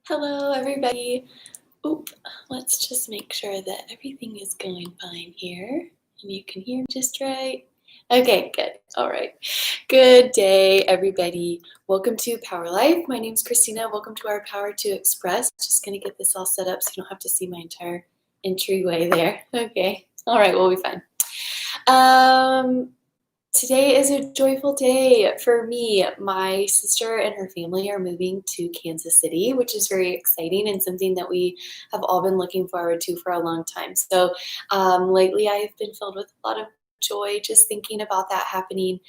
Hello, everybody. Oop, let's just make sure that everything is going fine here and you can hear me just right. Okay, good. All right. Good day, everybody. Welcome to Power Life. My name's Kristina. Welcome to our Power to Express. Just going to get this all set up so you don't have to see my entire entryway there. Okay. All right, we'll be fine. Today is a joyful day for me. My sister and her family are moving to Kansas City, which is very exciting and something that we have all been looking forward to for a long time. So lately I've been filled with a lot of joy just thinking about that happening,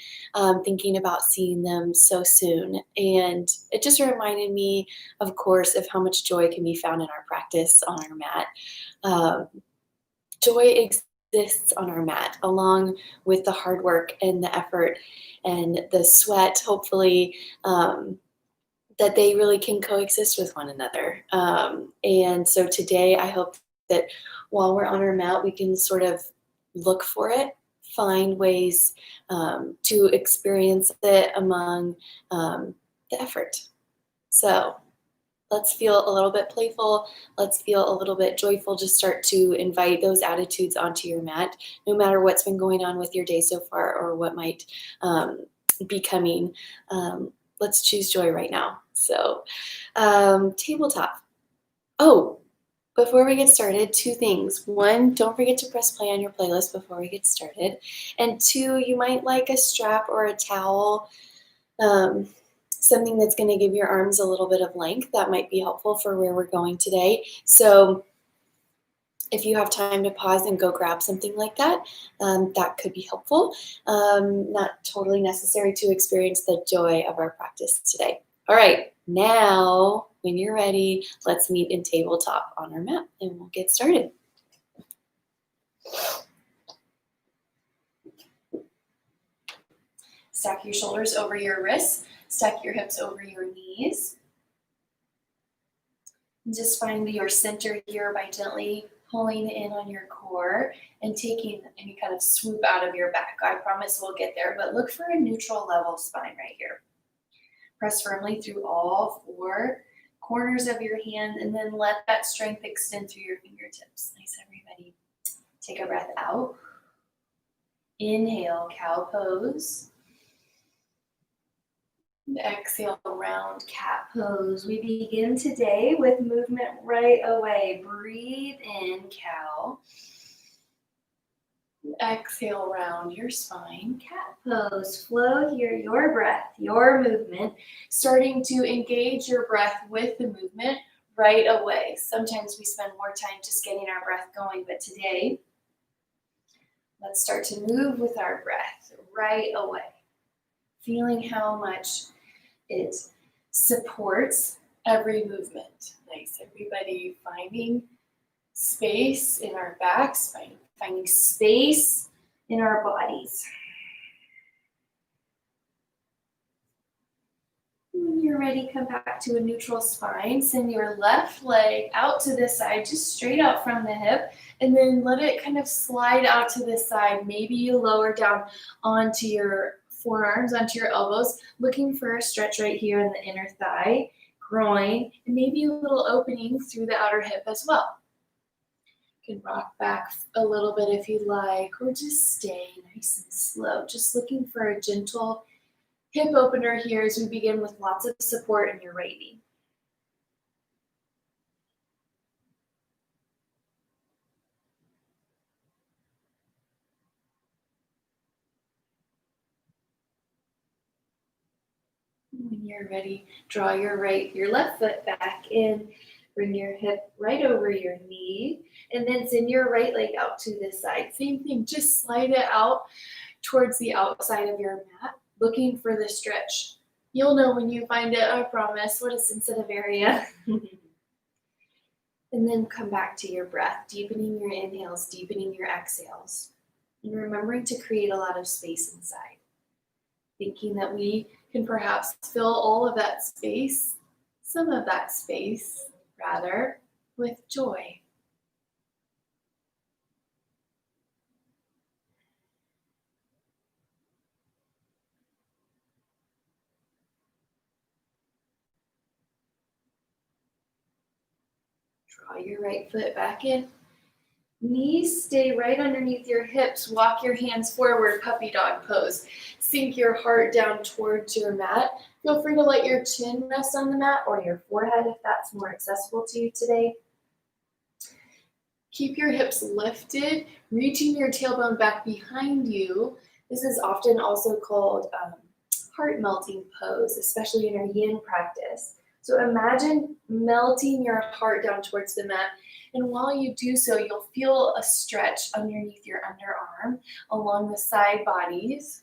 thinking about seeing them so soon. And it just reminded me, of course, of how much joy can be found in our practice on our mat. Um, Joy exists on our mat along with the hard work and the effort and the sweat, hopefully, that they really can coexist with one another. And so today, I hope that while we're on our mat, we can sort of look for it, find ways to experience it among the effort. So let's feel a little bit playful. Let's feel a little bit joyful. Just start to invite those attitudes onto your mat, no matter what's been going on with your day so far or what might be coming. Let's choose joy right now. So, tabletop. Oh, before we get started, two things. One, don't forget to press play on your playlist before we get started. And two, you might like a strap or a towel. Something that's going to give your arms a little bit of length. That might be helpful for where we're going today. So if you have time to pause and go grab something like that, that could be helpful. Not totally necessary to experience the joy of our practice today. All right, now when you're ready, let's meet in tabletop on our mat and we'll get started. Stack your shoulders over your wrists. Stack your hips over your knees. And just find your center here by gently pulling in on your core and taking any kind of swoop out of your back. I promise we'll get there, but look for a neutral level spine right here. Press firmly through all four corners of your hand and then let that strength extend through your fingertips. Nice, everybody. Take a breath out. Inhale, cow pose. Exhale, round cat pose. We begin today with movement right away. Breathe in, cow. Exhale, round your spine, cat pose. Flow here, your breath, your movement. Starting to engage your breath with the movement right away. Sometimes we spend more time just getting our breath going, but today, let's start to move with our breath right away. Feeling how much it supports every movement. Nice, everybody finding space in our backs, finding space in our bodies. When you're ready, come back to a neutral spine. Send your left leg out to the side, just straight out from the hip, and then let it kind of slide out to the side. Maybe you lower down onto your forearms, onto your elbows, looking for a stretch right here in the inner thigh, groin, and maybe a little opening through the outer hip as well. You can rock back a little bit if you like, or just stay nice and slow. Just looking for a gentle hip opener here as we begin with lots of support in your right knee. When you're ready, draw your left foot back in, bring your hip right over your knee, and then send your right leg out to the side. Same thing, just slide it out towards the outside of your mat, looking for the stretch. You'll know when you find it, I promise. What a sensitive area. And then come back to your breath, deepening your inhales, deepening your exhales, and remembering to create a lot of space inside. Thinking that we can perhaps fill all of that space, some of that space, rather, with joy. Draw your right foot back in. Knees stay right underneath your hips. Walk your hands forward, puppy dog pose. Sink your heart down towards your mat. Feel free to let your chin rest on the mat or your forehead if that's more accessible to you today. Keep your hips lifted, reaching your tailbone back behind you. This is often also called heart melting pose, especially in our yin practice. So imagine melting your heart down towards the mat. And while you do so, you'll feel a stretch underneath your underarm along the side bodies.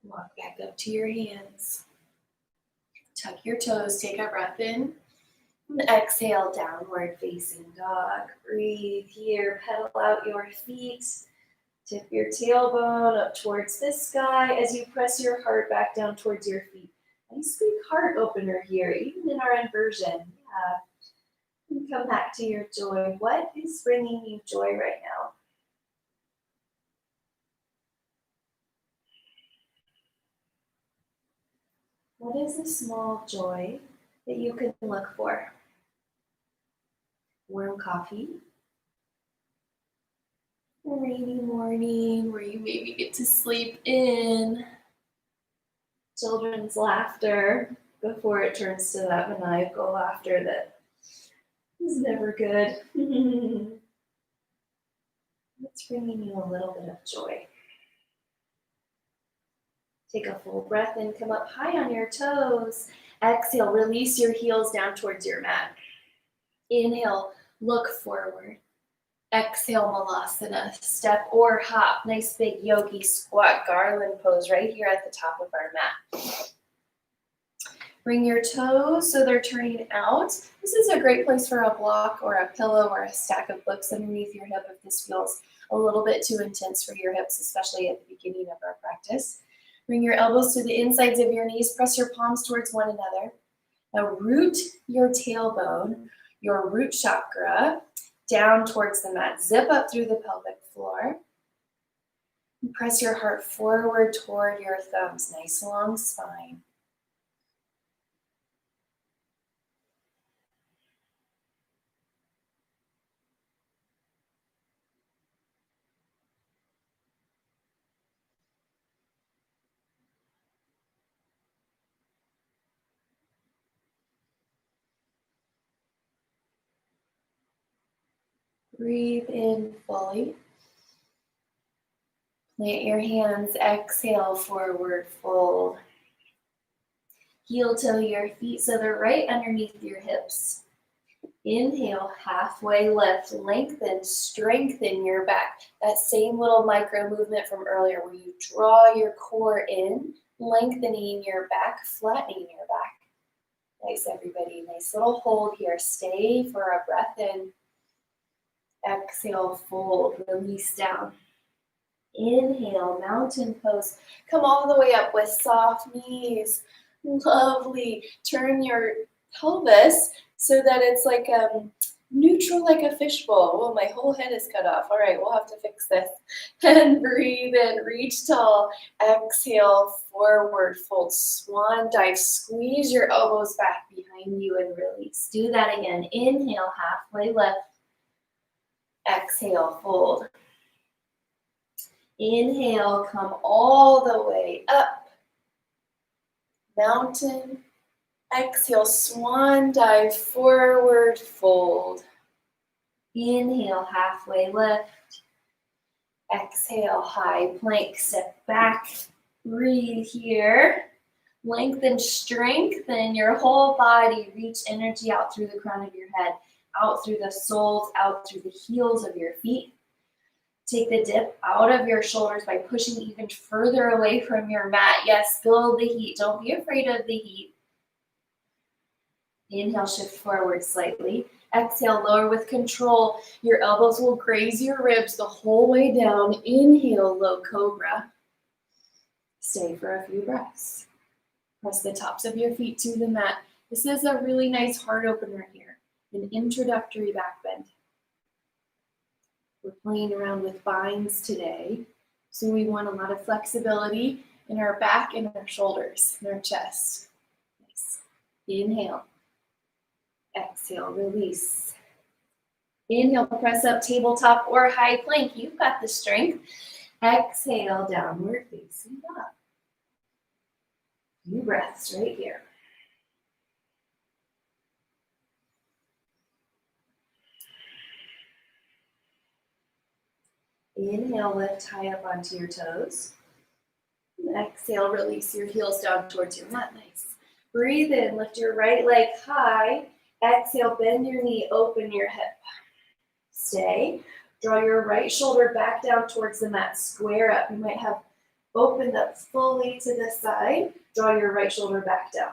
Walk back up to your hands. Tuck your toes, take a breath in. And exhale, downward facing dog. Breathe here, pedal out your feet. Tip your tailbone up towards the sky as you press your heart back down towards your feet. Nice big heart opener here, even in our inversion. Yeah. And come back to your joy. What is bringing you joy right now? What is a small joy that you can look for? Warm coffee? A rainy morning where you maybe get to sleep in. Children's laughter before it turns to that maniacal laughter that is never good. What's bringing you a little bit of joy? Take a full breath in, come up high on your toes. Exhale, release your heels down towards your mat. Inhale, look forward. Exhale, Malasana, step or hop. Nice big yogi squat garland pose right here at the top of our mat. Bring your toes so they're turning out. This is a great place for a block or a pillow or a stack of books underneath your hip if this feels a little bit too intense for your hips, especially at the beginning of our practice. Bring your elbows to the insides of your knees. Press your palms towards one another. Now root your tailbone, your root chakra, down towards the mat. Zip up through the pelvic floor. And press your heart forward toward your thumbs. Nice long spine. Breathe in fully. Plant your hands, exhale, forward fold. Heel toe your feet so they're right underneath your hips. Inhale, halfway lift, lengthen, strengthen your back. That same little micro movement from earlier where you draw your core in, lengthening your back, flattening your back. Nice, everybody. Nice little hold here. Stay for a breath in. Exhale, fold, release down. Inhale, mountain pose. Come all the way up with soft knees. Lovely. Turn your pelvis so that it's like neutral like a fishbowl. Oh, my whole head is cut off. All right, we'll have to fix this. And breathe in, reach tall. Exhale, forward fold, swan dive. Squeeze your elbows back behind you and release. Do that again. Inhale, halfway lift. Exhale, fold. Inhale, come all the way up. Mountain. Exhale, swan dive, forward fold. Inhale, halfway lift. Exhale, high plank, step back. Breathe here. Lengthen, strengthen your whole body. Reach energy out through the crown of your head, out through the soles, out through the heels of your feet. Take the dip out of your shoulders by pushing even further away from your mat. Yes, feel the heat. Don't be afraid of the heat. Inhale, shift forward slightly. Exhale, lower with control. Your elbows will graze your ribs the whole way down. Inhale, low cobra. Stay for a few breaths. Press the tops of your feet to the mat. This is a really nice heart opener here, an introductory back bend. We're playing around with binds today, so we want a lot of flexibility in our back and our shoulders and our chest. Nice. Inhale. Exhale, release. Inhale, press up, tabletop or high plank. You've got the strength. Exhale, downward facing dog. Few breaths right here. Inhale, lift high up onto your toes. Exhale, release your heels down towards your mat. Nice. Breathe in, lift your right leg high. Exhale, bend your knee, open your hip. Stay. Draw your right shoulder back down towards the mat. Square up. You might have opened up fully to the side. Draw your right shoulder back down.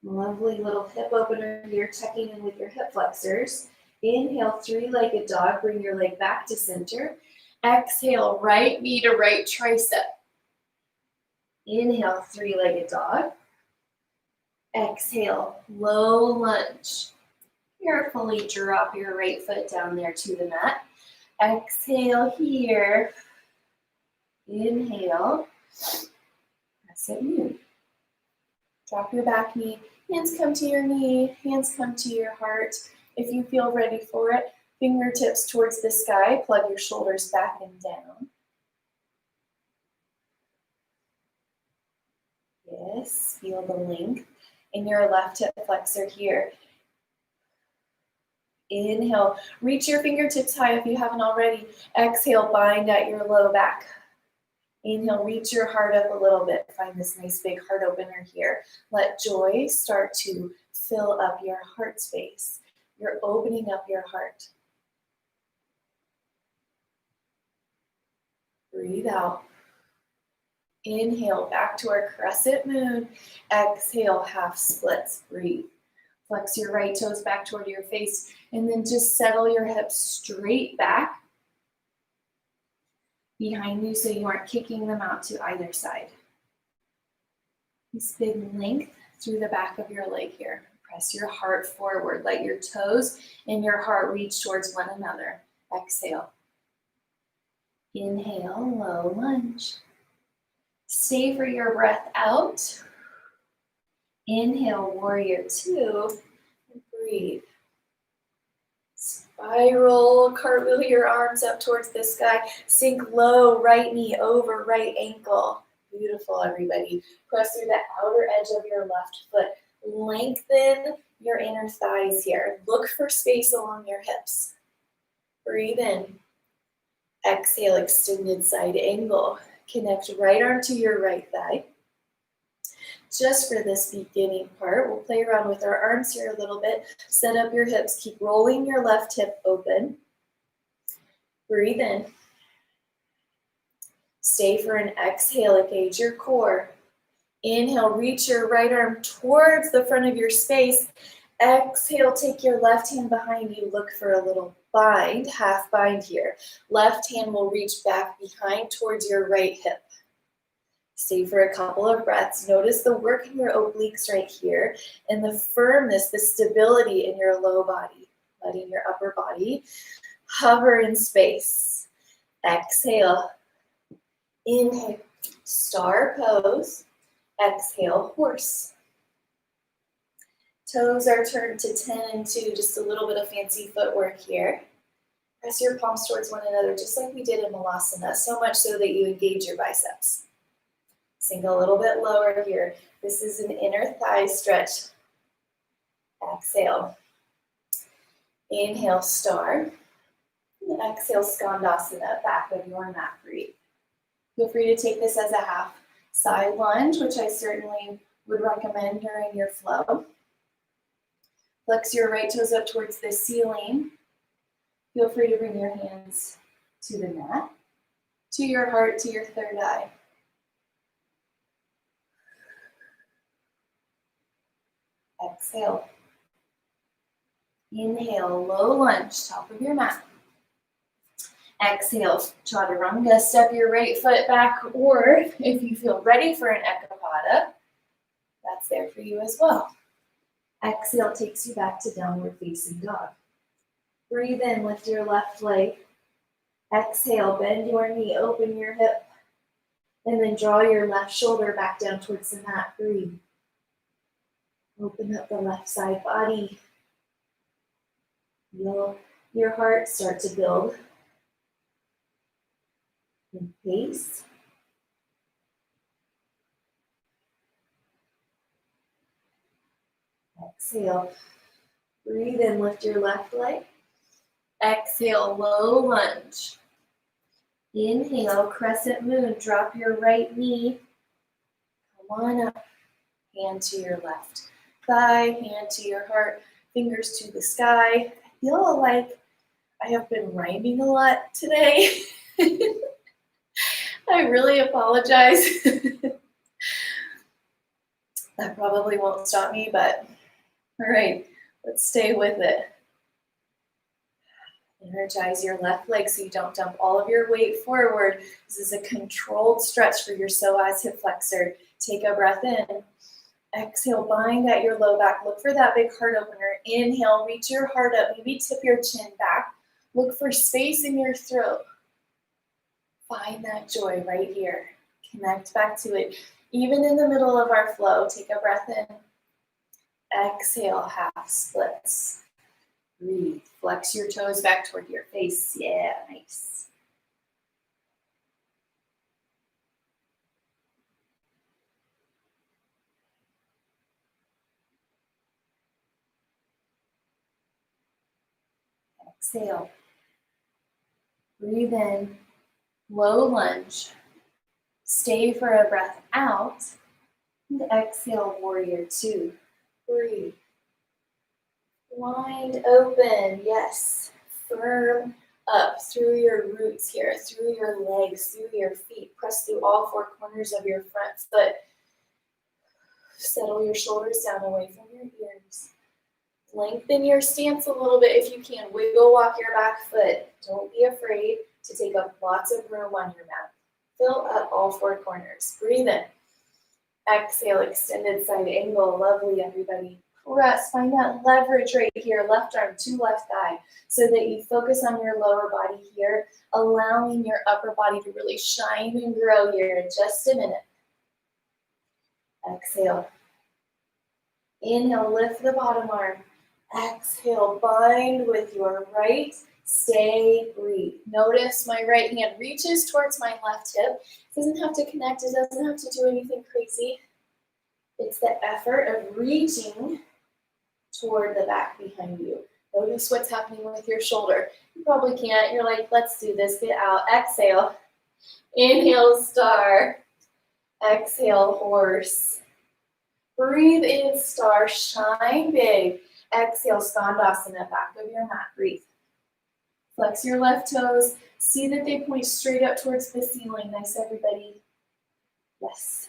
Lovely little hip opener here, checking in with your hip flexors. Inhale, three-legged dog. Bring your leg back to center. Exhale, right knee to right tricep. Inhale, three-legged dog. Exhale, low lunge. Carefully drop your right foot down there to the mat. Exhale here. Inhale. Crescent moon. Drop your back knee. Hands come to your knee. Hands come to your heart. If you feel ready for it, fingertips towards the sky. Plug your shoulders back and down. Yes, feel the length in your left hip flexor here. Inhale, reach your fingertips high if you haven't already. Exhale, bind at your low back. Inhale, reach your heart up a little bit. Find this nice big heart opener here. Let joy start to fill up your heart space. You're opening up your heart. Breathe out. Inhale, back to our crescent moon. Exhale, half splits. Breathe. Flex your right toes back toward your face, and then just settle your hips straight back behind you so you aren't kicking them out to either side. This big length through the back of your leg here. Press your heart forward. Let your toes and your heart reach towards one another. Exhale. Inhale, low lunge. Stay for your breath out. Inhale, warrior two, and breathe. Spiral, cartwheel your arms up towards the sky. Sink low, right knee over right ankle. Beautiful, everybody. Press through the outer edge of your left foot. Lengthen your inner thighs here. Look for space along your hips. Breathe in. Exhale, extended side angle. Connect right arm to your right thigh. Just for this beginning part, we'll play around with our arms here a little bit. Set up your hips. Keep rolling your left hip open. Breathe in. Stay for an exhale. Engage your core. Inhale, reach your right arm towards the front of your space. Exhale, take your left hand behind you. Look for a little bind, half bind here. Left hand will reach back behind towards your right hip. Stay for a couple of breaths. Notice the work in your obliques right here and the firmness, the stability in your low body. Letting your upper body hover in space. Exhale. Inhale, star pose. Exhale, horse. Toes are turned to 10 and 2, just a little bit of fancy footwork here. Press your palms towards one another, just like we did in Malasana, so much so that you engage your biceps. Sink a little bit lower here. This is an inner thigh stretch. Exhale. Inhale, star. And exhale, Skandasana, back of your mat. Breathe. Feel free to take this as a half side lunge, which I certainly would recommend during your flow. Flex your right toes up towards the ceiling. Feel free to bring your hands to the mat, to your heart, to your third eye. Exhale. Inhale, low lunge, top of your mat. Exhale, chaturanga, step your right foot back, or if you feel ready for an ekapada, that's there for you as well. Exhale takes you back to downward facing dog. Breathe in, lift your left leg. Exhale, bend your knee, open your hip, and then draw your left shoulder back down towards the mat. Breathe. Open up the left side body. Feel your heart start to build in pace. Exhale. Breathe in, lift your left leg. Exhale, low lunge. Inhale, crescent moon, drop your right knee. Come on up, hand to your left thigh, hand to your heart, fingers to the sky. I feel like I have been rhyming a lot today. I really apologize. That probably won't stop me, but all right, let's stay with it. Energize your left leg so you don't dump all of your weight forward. This is a controlled stretch for your psoas hip flexor. Take a breath in. Exhale, bind at your low back. Look for that big heart opener. Inhale, reach your heart up. Maybe tip your chin back. Look for space in your throat. Find that joy right here. Connect back to it. Even in the middle of our flow, take a breath in. Exhale, half splits. Breathe. Flex your toes back toward your face. Yeah, nice. Exhale. Breathe in. Low lunge. Stay for a breath out. And exhale, warrior two. Breathe. Wide open. Yes. Firm up through your roots here, through your legs, through your feet. Press through all four corners of your front foot. Settle your shoulders down away from your ears. Lengthen your stance a little bit if you can. Wiggle walk your back foot. Don't be afraid to take up lots of room on your mat. Fill up all four corners. Breathe in. Exhale, extended side angle. Lovely, everybody. Press, find that leverage right here. Left arm to left thigh so that you focus on your lower body here, allowing your upper body to really shine and grow here in just a minute. Exhale. Inhale, lift the bottom arm. Exhale, bind with your right. Stay, breathe. Notice my right hand reaches towards my left hip. It doesn't have to connect. It doesn't have to do anything crazy. It's the effort of reaching toward the back behind you. Notice what's happening with your shoulder. You probably can't. You're like, let's do this. Get out. Exhale. Inhale, star. Exhale, horse. Breathe in, star. Shine big. Exhale, skandasana, back of your mat. Breathe. Flex your left toes. See that they point straight up towards the ceiling. Nice, everybody. Yes.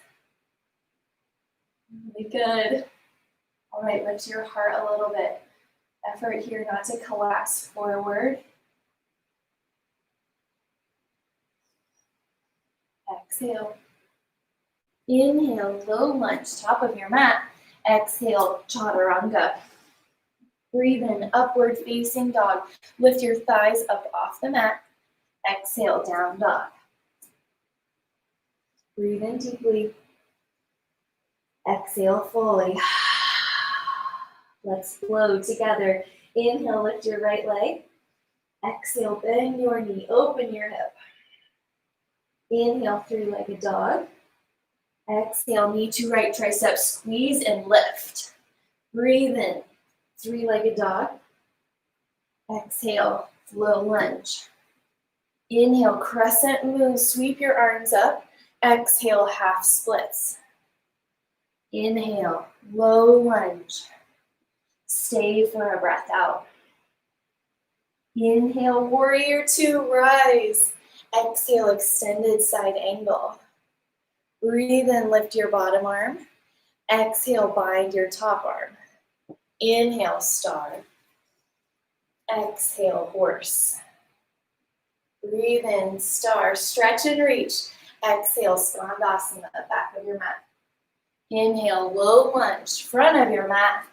Really good. All right, lift your heart a little bit. Effort here not to collapse forward. Exhale. Inhale, low lunge, top of your mat. Exhale, chaturanga. Breathe in, upward facing dog. Lift your thighs up off the mat. Exhale, down dog. Breathe in deeply. Exhale fully. Let's flow together. Inhale, lift your right leg. Exhale, bend your knee, open your hip. Inhale, three-legged dog. Exhale, knee to right tricep, squeeze and lift. Breathe in, three-legged dog. Exhale, low lunge. Inhale, crescent moon, sweep your arms up. Exhale, half splits. Inhale, low lunge. Stay for a breath out. Inhale, warrior two, rise. Exhale, extended side angle. Breathe in, lift your bottom arm. Exhale, bind your top arm. Inhale, star. Exhale, horse. Breathe in, star. Stretch and reach. Exhale, skandasana, back of your mat. Inhale, low lunge, front of your mat.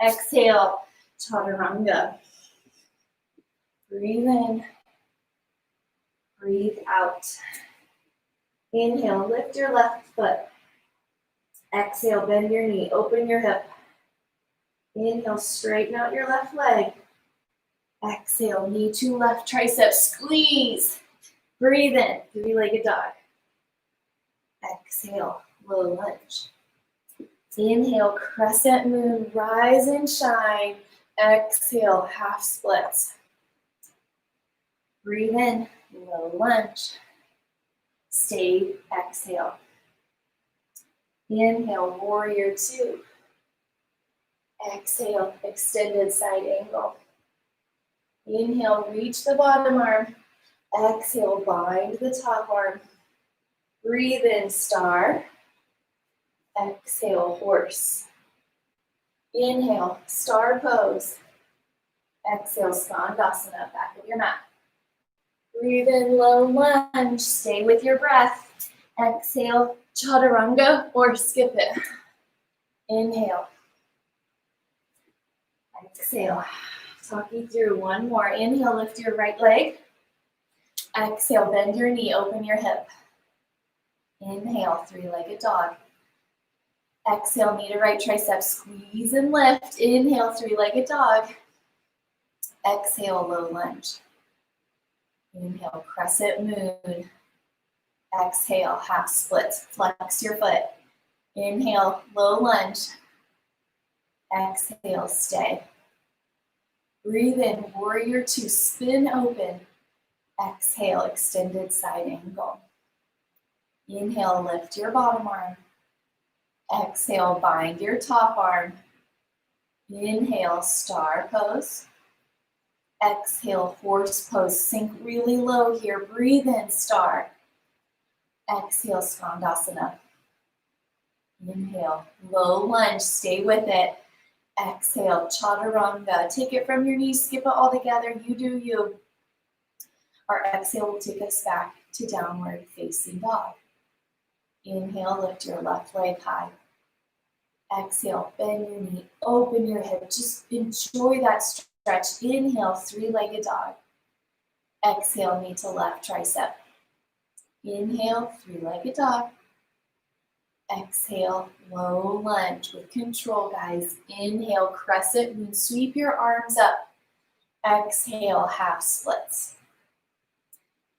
Exhale, chaturanga. Breathe in. Breathe out. Inhale, lift your left foot. Exhale, bend your knee, open your hip. Inhale, straighten out your left leg. Exhale, knee to left tricep, squeeze. Breathe in, three-legged dog. Exhale, low lunge. Inhale, crescent moon, rise and shine. Exhale, half splits. Breathe in, low lunge. Stay, exhale. Inhale, warrior two. Exhale, extended side angle. Inhale, reach the bottom arm. Exhale, bind the top arm. Breathe in, star. Exhale, horse. Inhale, star pose. Exhale, skandasana, back of your mat. Breathe in, low lunge. Stay with your breath. Exhale, chaturanga or skip it. Inhale. Exhale. Talk you through one more. Inhale, lift your right leg. Exhale, bend your knee, open your hip. Inhale, three-legged dog. Exhale, knee to right tricep, squeeze and lift. Inhale, three-legged dog. Exhale, low lunge. Inhale, crescent moon. Exhale, half splits. Flex your foot. Inhale, low lunge. Exhale, stay. Breathe in, warrior two, spin open. Exhale, extended side angle. Inhale, lift your bottom arm. Exhale, bind your top arm. Inhale, star pose. Exhale, horse pose. Sink really low here. Breathe in, star. Exhale, skandasana. Inhale, low lunge. Stay with it. Exhale, chaturanga. Take it from your knees. Skip it all together. You do you. Our exhale will take us back to downward facing dog. Inhale, lift your left leg high. Exhale, bend your knee, open your hip. Just enjoy that stretch. Inhale, three-legged dog. Exhale, knee to left tricep. Inhale, three-legged dog. Exhale, low lunge with control, guys. Inhale, crescent moon. Sweep your arms up. Exhale, half splits.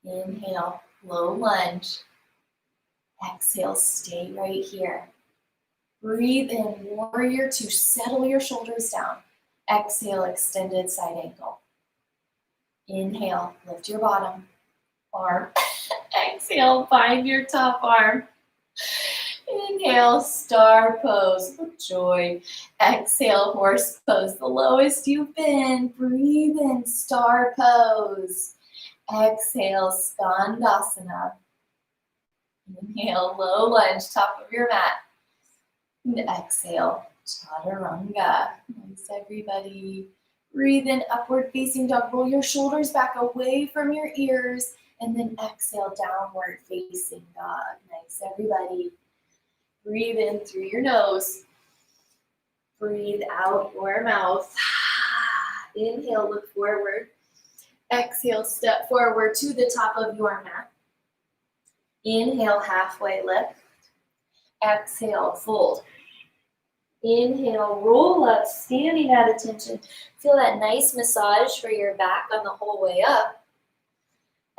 Inhale, low lunge. Exhale, stay right here. Breathe in, warrior two. Settle your shoulders down. Exhale, extended side angle. Inhale, lift your bottom arm. Exhale, bind your top arm. Inhale, star pose with joy. Exhale, horse pose, the lowest you've been. Breathe in, star pose. Exhale, skandasana. Inhale, low lunge, top of your mat. And exhale, chaturanga. Nice, everybody. Breathe in, upward facing dog. Roll your shoulders back away from your ears. And then exhale, downward facing dog. Nice, everybody. Breathe in through your nose. Breathe out your mouth. Inhale, look forward. Exhale, step forward to the top of your mat. Inhale, halfway lift. Exhale, fold. Inhale, roll up, standing at attention. Feel that nice massage for your back on the whole way up.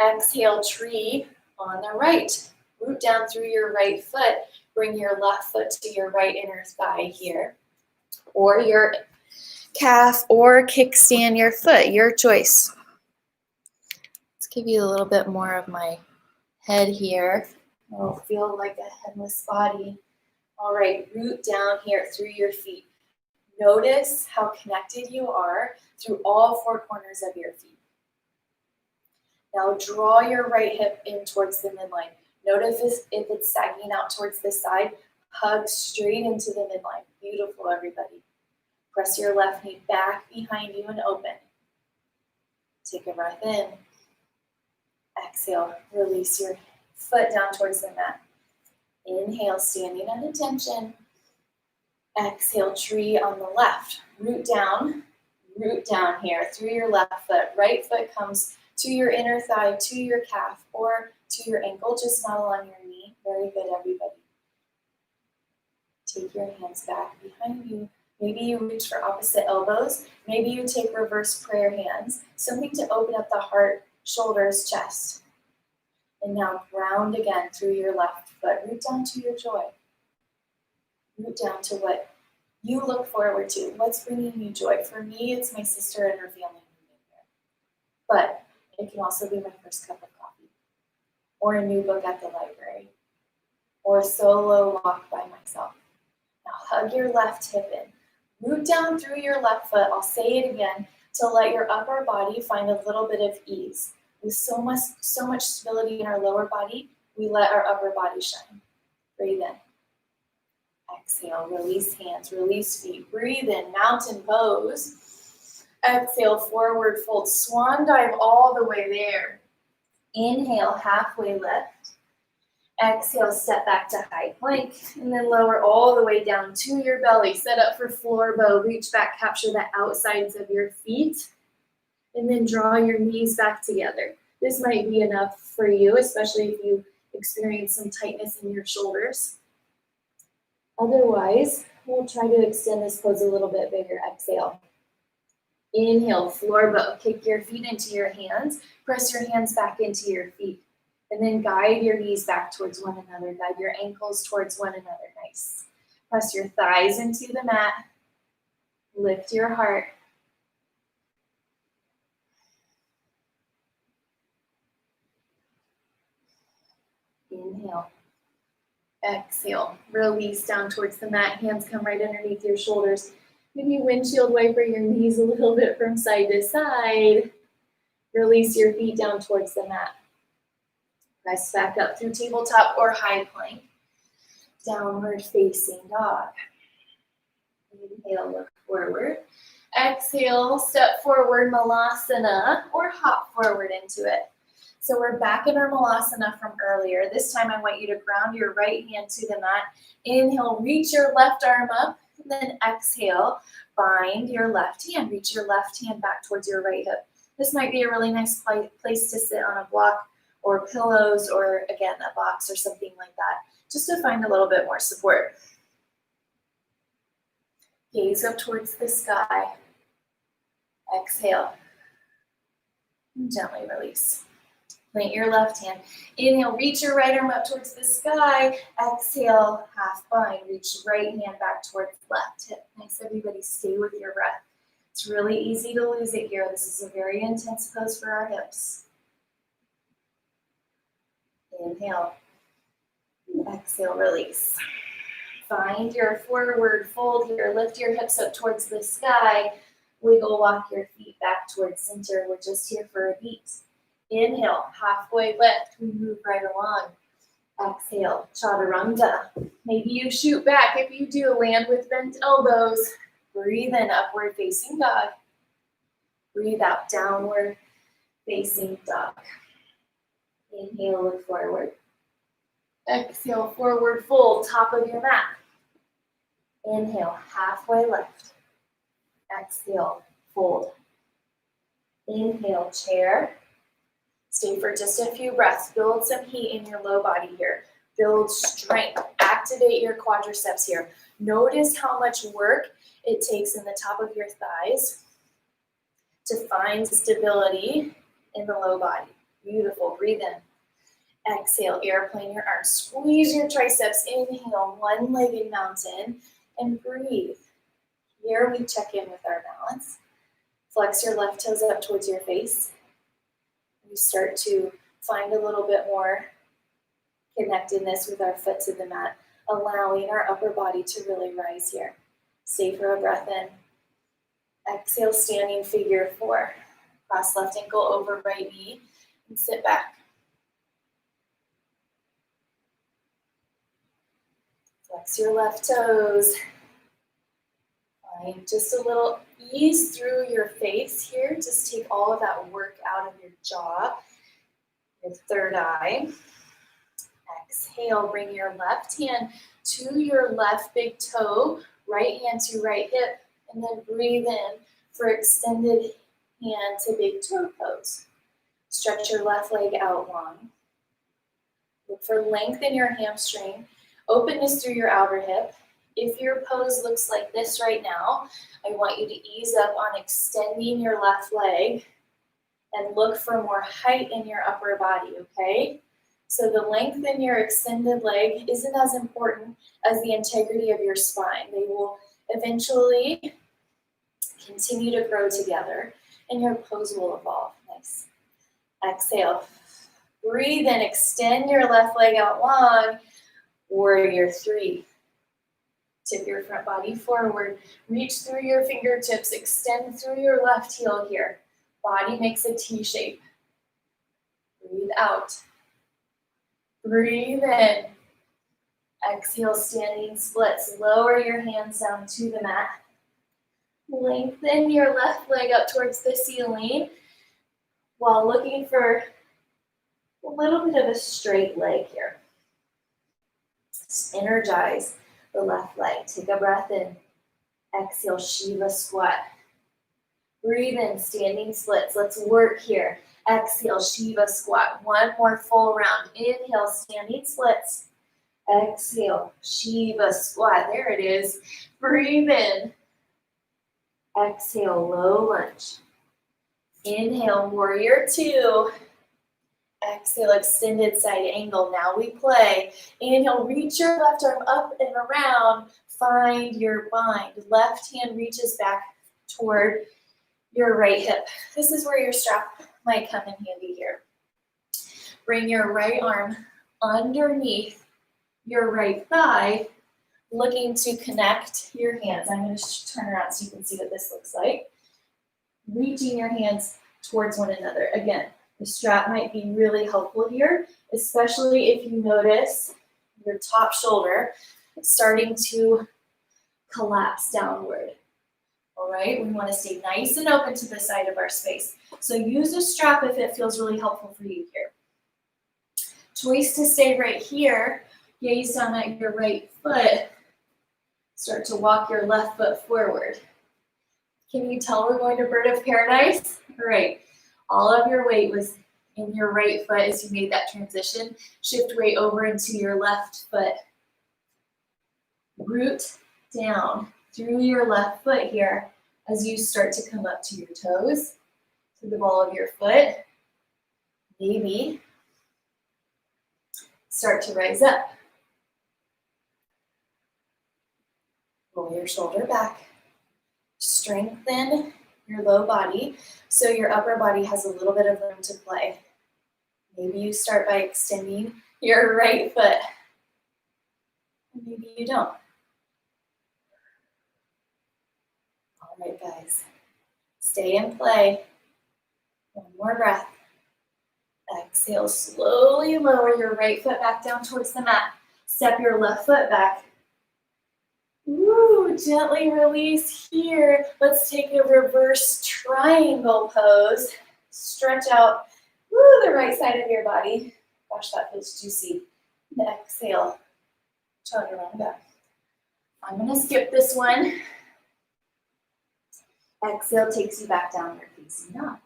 Exhale, tree on the right. Root down through your right foot. Bring your left foot to your right inner thigh here. Or your calf, or kickstand your foot, your choice. Let's give you a little bit more of my head here. It'll feel like a headless body. All right, root down here through your feet. Notice how connected you are through all four corners of your feet. Now draw your right hip in towards the midline. Notice if it's sagging out towards the side, hug straight into the midline. Beautiful, everybody. Press your left knee back behind you and open. Take a breath in. Exhale, release your foot down towards the mat. Inhale, standing at attention. Exhale, tree on the left. Root down here through your left foot. Right foot comes to your inner thigh, to your calf, or to your ankle, just not along your knee. Very good, everybody. Take your hands back behind you. Maybe you reach for opposite elbows. Maybe you take reverse prayer hands. Something to open up the heart, shoulders, chest. And now ground again through your left foot. Root down to your joy. Root down to what you look forward to. What's bringing you joy? For me, it's my sister and her family moving here. But it can also be my first cup of coffee, or a new book at the library, or a solo walk by myself. Now hug your left hip in. Root down through your left foot. I'll say it again to let your upper body find a little bit of ease. With so much stability in our lower body, we let our upper body shine. Breathe in. Exhale, release hands, release feet. Breathe in, mountain pose. Exhale, forward fold. Swan dive all the way there. Inhale, halfway lift. Exhale, step back to high plank, and then lower all the way down to your belly. Set up for floor bow. Reach back, capture the outsides of your feet, and then draw your knees back together. This might be enough for you, especially if you experience some tightness in your shoulders. Otherwise, we'll try to extend this pose a little bit bigger. Exhale. Inhale, floor bow. Kick your feet into your hands. Press your hands back into your feet. And then guide your knees back towards one another. Guide your ankles towards one another. Nice. Press your thighs into the mat. Lift your heart. Inhale. Exhale. Release down towards the mat. Hands come right underneath your shoulders. Maybe windshield wiper your knees a little bit from side to side. Release your feet down towards the mat. Press back up through tabletop or high plank. Downward facing dog. Inhale, look forward. Exhale, step forward, malasana, or hop forward into it. So we're back in our malasana from earlier. This time I want you to ground your right hand to the mat. Inhale, reach your left arm up. And then exhale, bind your left hand. Reach your left hand back towards your right hip. This might be a really nice place to sit on a block or pillows, or again, a box or something like that, just to find a little bit more support. Gaze up towards the sky. Exhale. And gently release. Plant your left hand. Inhale, reach your right arm up towards the sky. Exhale, half bind. Reach right hand back towards left hip. Nice, everybody, stay with your breath. It's really easy to lose it here. This is a very intense pose for our hips. Inhale. Exhale, release. Find your forward fold here. Lift your hips up towards the sky. Wiggle, walk your feet back towards center. We're just here for a beat. Inhale, halfway lift. We move right along. Exhale, chaturanga. Maybe you shoot back. If you do, land with bent elbows. Breathe in, upward facing dog. Breathe out, downward facing dog. Inhale, look forward. Exhale, forward fold, top of your mat. Inhale, halfway lift. Exhale, fold. Inhale, chair. Stay for just a few breaths. Build some heat in your low body here. Build strength. Activate your quadriceps here. Notice how much work it takes in the top of your thighs to find stability in the low body. Beautiful. Breathe in. Exhale, airplane your arms. Squeeze your triceps. Inhale, one-legged mountain, and breathe. Here we check in with our balance. Flex your left toes up towards your face. We start to find a little bit more connectedness with our foot to the mat, allowing our upper body to really rise here. Stay for a breath in. Exhale, standing figure 4. Cross left ankle over right knee and sit back. Flex your left toes. Find just a little ease through your face here. Just take all of that work out of your jaw, your third eye. Exhale, bring your left hand to your left big toe, right hand to right hip, and then breathe in for extended hand to big toe pose. Stretch your left leg out long. Look for length in your hamstring, openness through your outer hip. If your pose looks like this right now, I want you to ease up on extending your left leg and look for more height in your upper body, okay? So the length in your extended leg isn't as important as the integrity of your spine. They will eventually continue to grow together and your pose will evolve. Nice. Exhale. Breathe in, extend your left leg out long. Warrior 3. Tip your front body forward. Reach through your fingertips. Extend through your left heel here. Body makes a T shape. Breathe out. Breathe in. Exhale, standing splits. Lower your hands down to the mat. Lengthen your left leg up towards the ceiling while looking for a little bit of a straight leg here. Just energize the left leg. Take a breath in. Exhale, Shiva squat. Breathe in, standing splits. Let's work here. Exhale, Shiva squat. One more full round. Inhale, standing splits. Exhale, Shiva squat. There it is. Breathe in. Exhale, low lunge. Inhale, warrior 2. Exhale, extended side angle. Now we play. Inhale, reach your left arm up and around. Find your bind. Left hand reaches back toward your right hip. This is where your strap might come in handy here. Bring your right arm underneath your right thigh, looking to connect your hands. I'm going to turn around so you can see what this looks like. Reaching your hands towards one another. Again, the strap might be really helpful here, especially if you notice your top shoulder starting to collapse downward. All right, we want to stay nice and open to the side of our space. So use a strap if it feels really helpful for you here. Choice to stay right here. Gaze down at your right foot. Start to walk your left foot forward. Can you tell we're going to bird of paradise? All right. All of your weight was in your right foot as you made that transition. Shift weight over into your left foot. Root down through your left foot here as you start to come up to your toes, to the ball of your foot. Maybe start to rise up. Roll your shoulder back. Strengthen your low body so your upper body has a little bit of room to play. Maybe you start by extending your right foot. Maybe you don't. All right, guys. Stay and play. One more breath. Exhale, slowly lower your right foot back down towards the mat. Step your left foot back. Ooh, gently release here. Let's take a reverse triangle pose. Stretch out the right side of your body. Gosh, that feels juicy. And exhale, turn around back. I'm gonna skip this one. Exhale takes you back downward facing dog.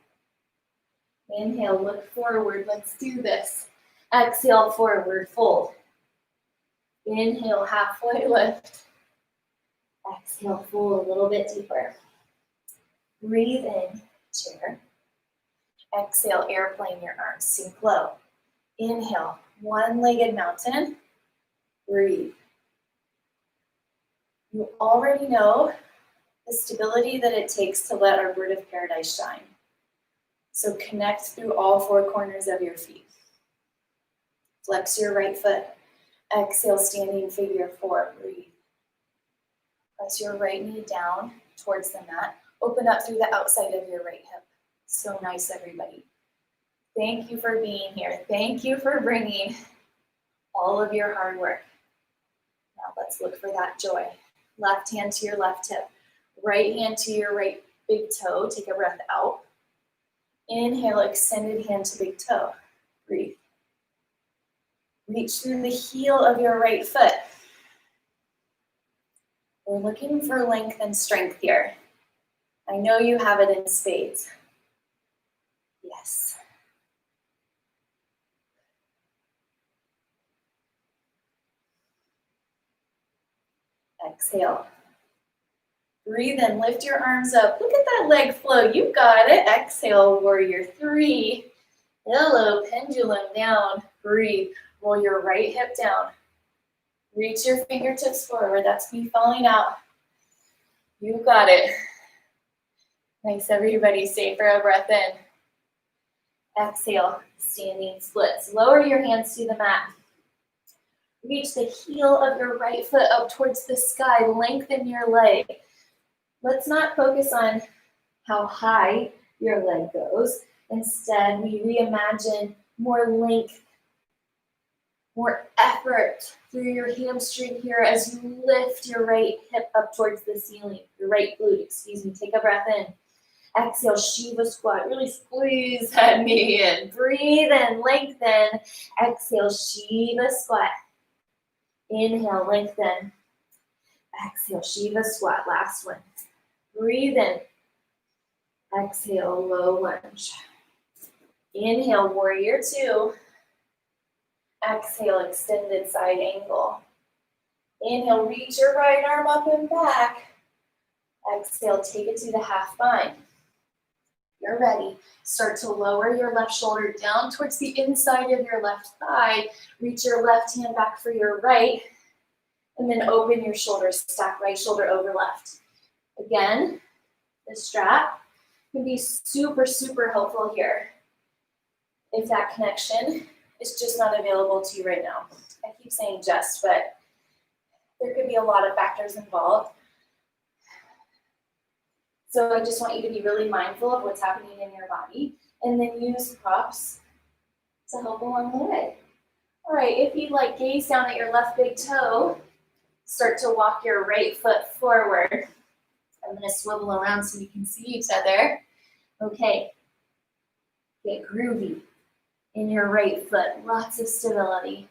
Inhale, look forward. Let's do this. Exhale, forward fold. Inhale, halfway lift. Exhale, fold a little bit deeper. Breathe in, chair. Exhale, airplane your arms, sink low. Inhale, one-legged mountain. Breathe. You already know the stability that it takes to let our bird of paradise shine. So connect through all four corners of your feet. Flex your right foot. Exhale, standing figure 4. Breathe. Press your right knee down towards the mat. Open up through the outside of your right hip. So nice, everybody. Thank you for being here. Thank you for bringing all of your hard work. Now let's look for that joy. Left hand to your left hip. Right hand to your right big toe. Take a breath out. Inhale, extended hand to big toe. Breathe. Reach through the heel of your right foot. We're looking for length and strength here. I know you have it in spades. Yes. Exhale. Breathe in, lift your arms up. Look at that leg flow. You got it. Exhale, warrior three. Hello, pendulum down. Breathe. Roll your right hip down. Reach your fingertips forward. That's me falling out. You got it. Nice, everybody. Stay for a breath in. Exhale, standing splits. Lower your hands to the mat. Reach the heel of your right foot up towards the sky. Lengthen your leg. Let's not focus on how high your leg goes. Instead, we reimagine more length, more effort through your hamstring here as you lift your right hip up towards the ceiling, your right glute, excuse me. Take a breath in. Exhale, Shiva squat. Really squeeze that knee in. Breathe in, lengthen. Exhale, Shiva squat. Inhale, lengthen. Exhale, Shiva squat. Last one. Breathe in. Exhale, low lunge. Inhale, warrior two. Exhale, extended side angle. Inhale, reach your right arm up and back. Exhale, take it to the half bind. You're ready. Start to lower your left shoulder down towards the inside of your left thigh. Reach your left hand back for your right. And then open your shoulders. Stack right shoulder over left. Again, the strap can be super, super helpful here if that connection is just not available to you right now. I keep saying just, but there could be a lot of factors involved. So I just want you to be really mindful of what's happening in your body and then use props to help along the way. All right, if you gaze down at your left big toe, start to walk your right foot forward. I'm gonna swivel around so we can see each other. Okay, get groovy in your right foot, lots of stability.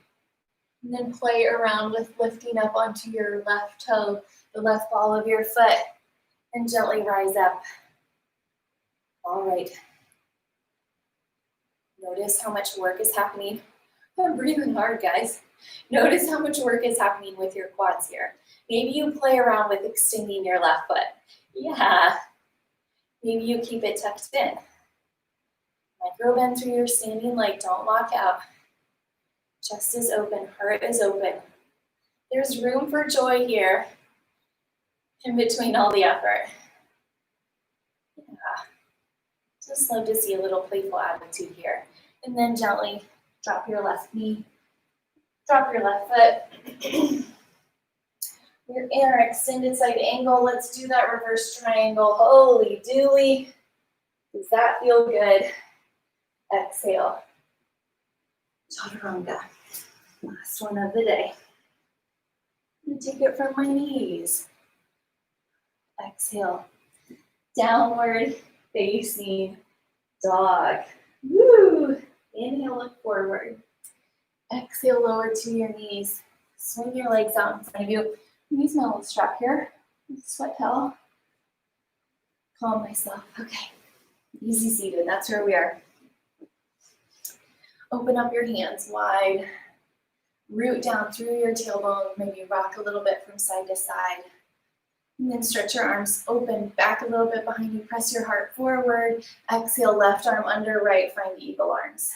And then play around with lifting up onto your left toe, the left ball of your foot, and gently rise up. All right. Notice how much work is happening. I'm breathing hard, guys. Notice how much work is happening with your quads here. Maybe you play around with extending your left foot. Yeah. Maybe you keep it tucked in. Micro bend through your standing leg. Don't lock out. Chest is open. Heart is open. There's room for joy here in between all the effort. Yeah. Just love to see a little playful attitude here. And then gently drop your left knee. Drop your left foot. You're in our extended side angle. Let's do that reverse triangle. Holy dooly. Does that feel good? Exhale. Chaturanga. Last one of the day. And take it from my knees. Exhale. Downward facing dog. Woo! Inhale, look forward. Exhale, lower to your knees. Swing your legs out in front of you. Use my little strap here. Sweat towel. Calm myself. Okay. Easy seated. That's where we are. Open up your hands wide. Root down through your tailbone. Maybe rock a little bit from side to side. And then stretch your arms open, back a little bit behind you. Press your heart forward. Exhale, left arm under right. Find eagle arms.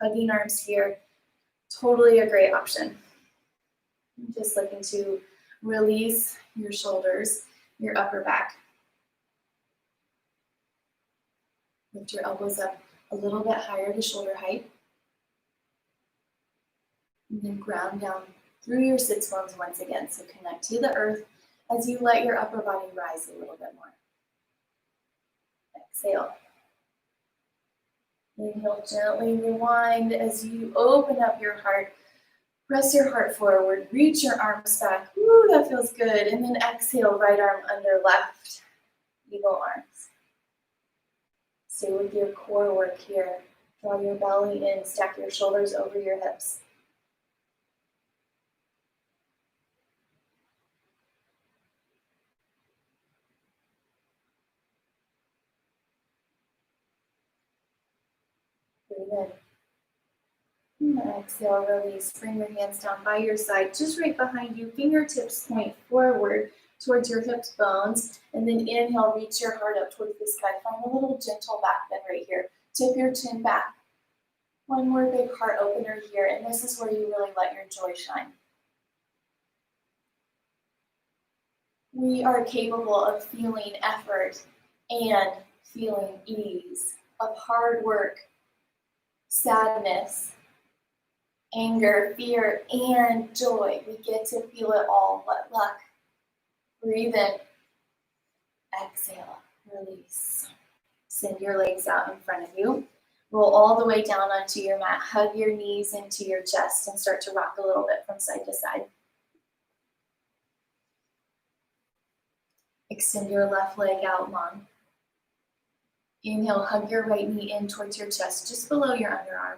Hugging arms here. Totally a great option. Just looking to release your shoulders, your upper back. Lift your elbows up a little bit higher to shoulder height. And then ground down through your sits bones once again. So connect to the earth as you let your upper body rise a little bit more. Exhale. Inhale, gently rewind as you open up your heart. Press your heart forward, reach your arms back. Woo, that feels good. And then exhale, right arm under left. Eagle arms. Stay with your core work here. Draw your belly in, stack your shoulders over your hips. Breathe in. Exhale, release. Bring your hands down by your side, just right behind you. Fingertips point forward towards your hips bones. And then inhale, reach your heart up towards the sky. Find a little gentle back bend right here. Tip your chin back. One more big heart opener here. And this is where you really let your joy shine. We are capable of feeling effort and feeling ease, of hard work, sadness, anger, fear, and joy. We get to feel it all. What luck. Breathe in. Exhale. Release. Send your legs out in front of you. Roll all the way down onto your mat. Hug your knees into your chest and start to rock a little bit from side to side. Extend your left leg out long. Inhale, hug your right knee in towards your chest, just below your underarm.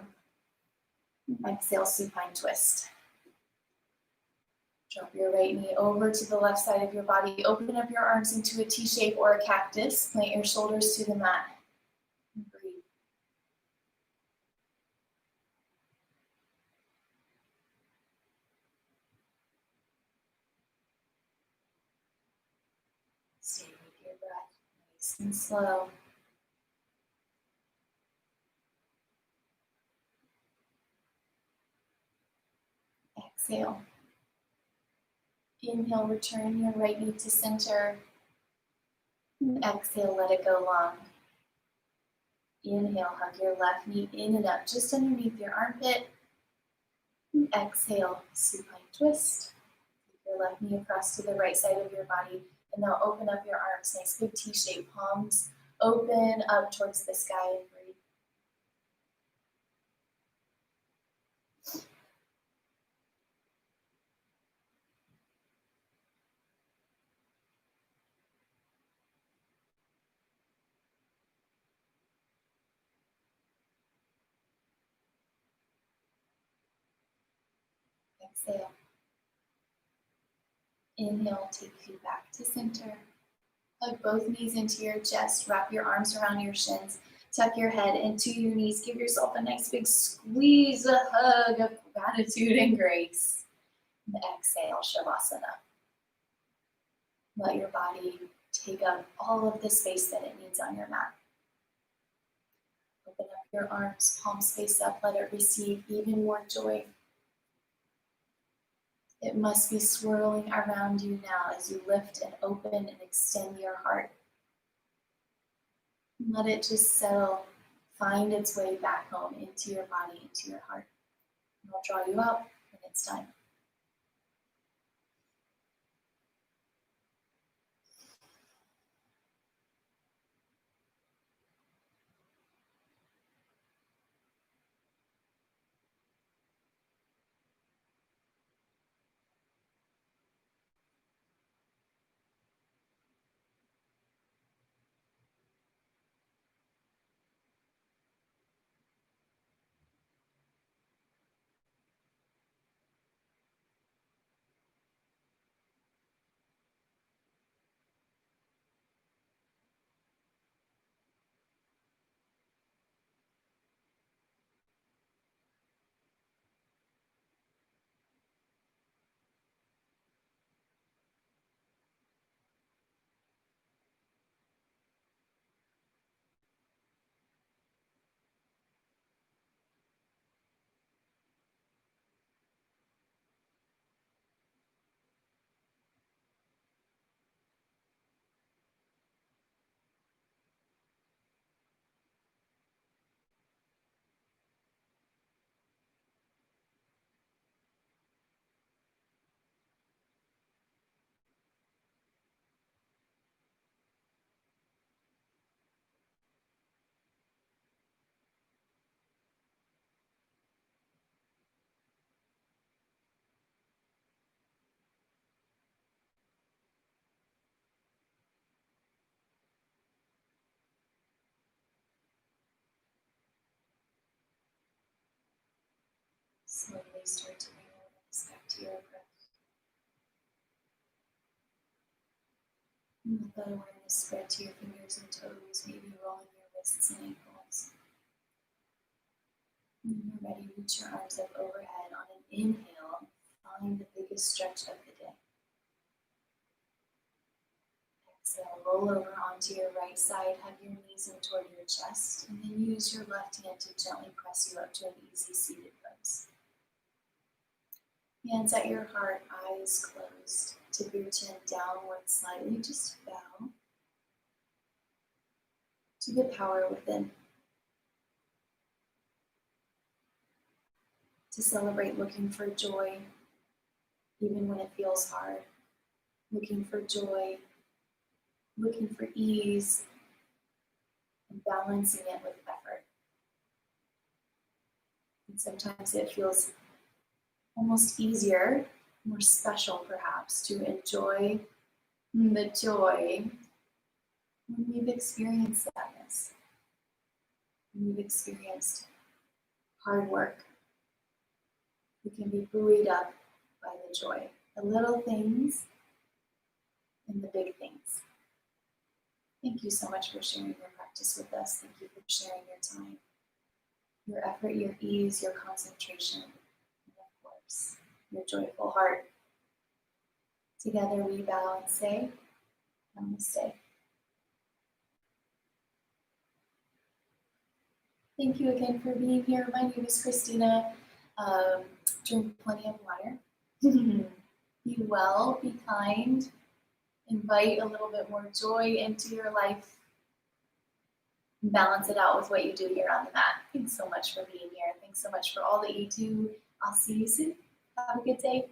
Exhale, supine twist. Drop your right knee over to the left side of your body. Open up your arms into a T shape or a cactus. Plant your shoulders to the mat. And breathe. Stay with your breath, nice and slow. Exhale. Inhale, return your right knee to center. And exhale, let it go long. Inhale, hug your left knee in and up, just underneath your armpit. And exhale, supine twist. Take your left knee across to the right side of your body. And now open up your arms, nice big T-shape, palms open up towards the sky and breathe. Exhale. Inhale, take feet back to center. Hug both knees into your chest. Wrap your arms around your shins. Tuck your head into your knees. Give yourself a nice big squeeze, a hug of gratitude and grace. And exhale, Shavasana. Let your body take up all of the space that it needs on your mat. Open up your arms, palms face up. Let it receive even more joy. It must be swirling around you now as you lift and open and extend your heart. Let it just settle, find its way back home into your body, into your heart. And I'll draw you out when it's time. start to bring awareness back to your breath. And let that awareness spread to your fingers and toes, maybe rolling your wrists and ankles. When you're ready, reach your arms up overhead. On an inhale, find the biggest stretch of the day. Exhale, roll over onto your right side, have your knees in toward your chest, and then use your left hand to gently press you up to an easy seated pose. Hands at your heart, eyes closed. Tip your chin downward slightly, just bow to the power within. To celebrate looking for joy, even when it feels hard. Looking for joy, looking for ease, and balancing it with effort. And sometimes it feels almost easier, more special perhaps, to enjoy the joy when we've experienced sadness, when we've experienced hard work. We can be buoyed up by the joy, the little things and the big things. Thank you so much for sharing your practice with us. Thank you for sharing your time, your effort, your ease, your concentration, and of course, your joyful heart. Together we bow and say, Namaste. Thank you again for being here. My name is Kristina. Drink plenty of water. Be well, be kind. Invite a little bit more joy into your life. And balance it out with what you do here on the mat. Thanks so much for being here. Thanks so much for all that you do. I'll see you soon. Have a good day.